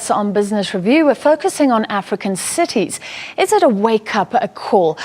On Business Review, we're focusing on African cities. Is it a wake-up call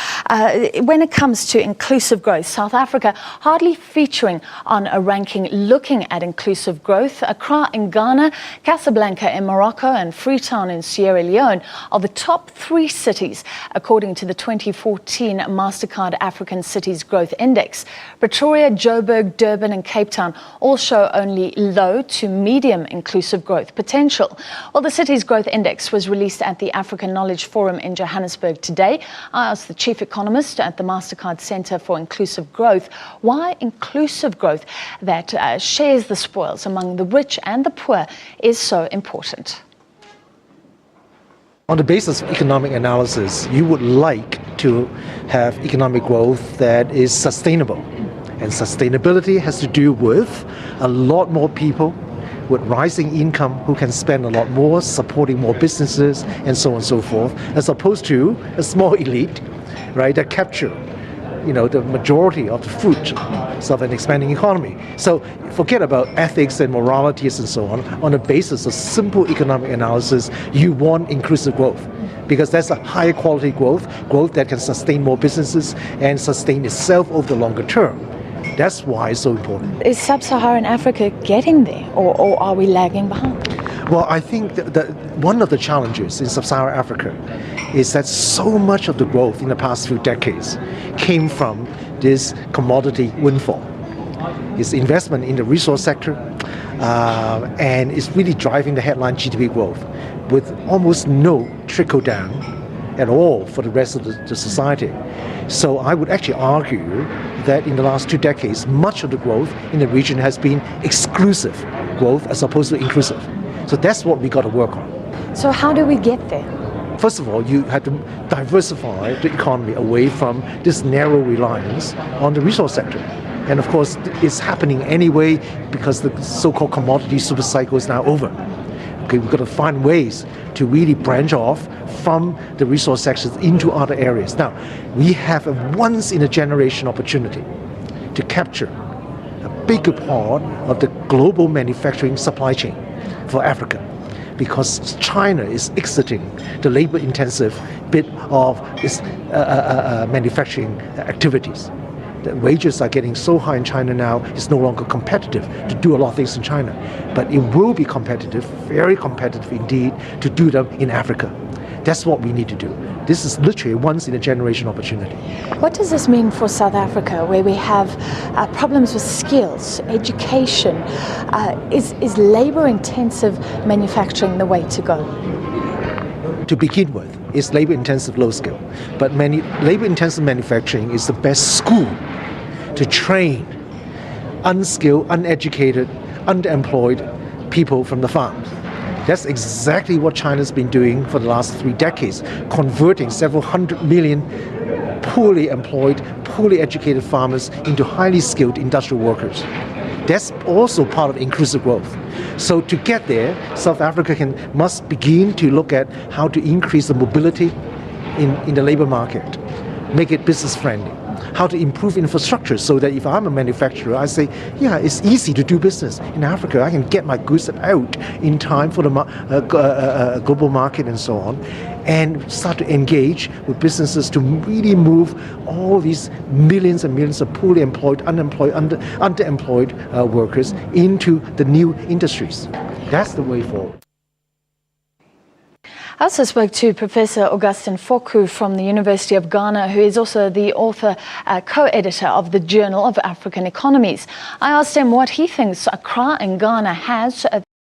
when it comes to inclusive growth? South Africa hardly featuring on a ranking looking at inclusive growth. Accra in Ghana, Casablanca in Morocco and Freetown in Sierra Leone are the top 3 cities according to the 2014 Mastercard African Cities Growth Index. Pretoria, Joburg, Durban and Cape Town all show only low to medium inclusive growth potential. Well, the city's growth index was released at the African Knowledge Forum in Johannesburg today. I asked the chief economist at the Mastercard Centre for Inclusive Growth why inclusive growth that shares the spoils among the rich and the poor is so important. On the basis of economic analysis, you would like to have economic growth that is sustainable. And sustainability has to do with a lot more people with rising income who can spend a lot more, supporting more businesses and so on and so forth, as opposed to a small elite, right, that capture, the majority of the fruit of an expanding economy. So forget about ethics and moralities and so on. On the basis of simple economic analysis, you want inclusive growth because that's a higher quality growth that can sustain more businesses and sustain itself over the longer term. That's why it's so important. Is sub-Saharan Africa getting there, or are we lagging behind? Well, I think that one of the challenges in sub-Saharan Africa is that so much of the growth in the past few decades came from this commodity windfall. It's investment in the resource sector, and it's really driving the headline GDP growth with almost no trickle down at all for the rest of the society. So I would actually argue that in the last 2 decades, much of the growth in the region has been exclusive growth as opposed to inclusive. So that's what we got to work on. So how do we get there? First of all, you have to diversify the economy away from this narrow reliance on the resource sector. And of course, it's happening anyway because the so-called commodity super cycle is now over. Okay, we've got to find ways to really branch off from the resource sectors into other areas. Now, we have a once-in-a-generation opportunity to capture a bigger part of the global manufacturing supply chain for Africa because China is exiting the labor-intensive bit of its manufacturing activities. The wages are getting so high in China now, it's no longer competitive to do a lot of things in China. But it will be competitive, very competitive indeed, to do them in Africa. That's what we need to do. This is literally a once-in-a-generation opportunity. What does this mean for South Africa, where we have problems with skills, education? Is labor-intensive manufacturing the way to go? To begin with, it's labor-intensive, low skill. But labor-intensive manufacturing is the best school to train unskilled, uneducated, underemployed people from the farms. That's exactly what China's been doing for the last 3 decades, converting several 100 million poorly employed, poorly educated farmers into highly skilled industrial workers. That's also part of inclusive growth. So to get there, South Africa must begin to look at how to increase the mobility in the labor market, make it business friendly, how to improve infrastructure so that if I'm a manufacturer, I say, yeah, it's easy to do business. In Africa, I can get my goods out in time for the global market and so on, and start to engage with businesses to really move all these millions and millions of poorly employed, unemployed, underemployed workers into the new industries. That's the way forward. I also spoke to Professor Augustin Foku from the University of Ghana, who is also the author, co-editor of the Journal of African Economies. I asked him what he thinks Accra in Ghana has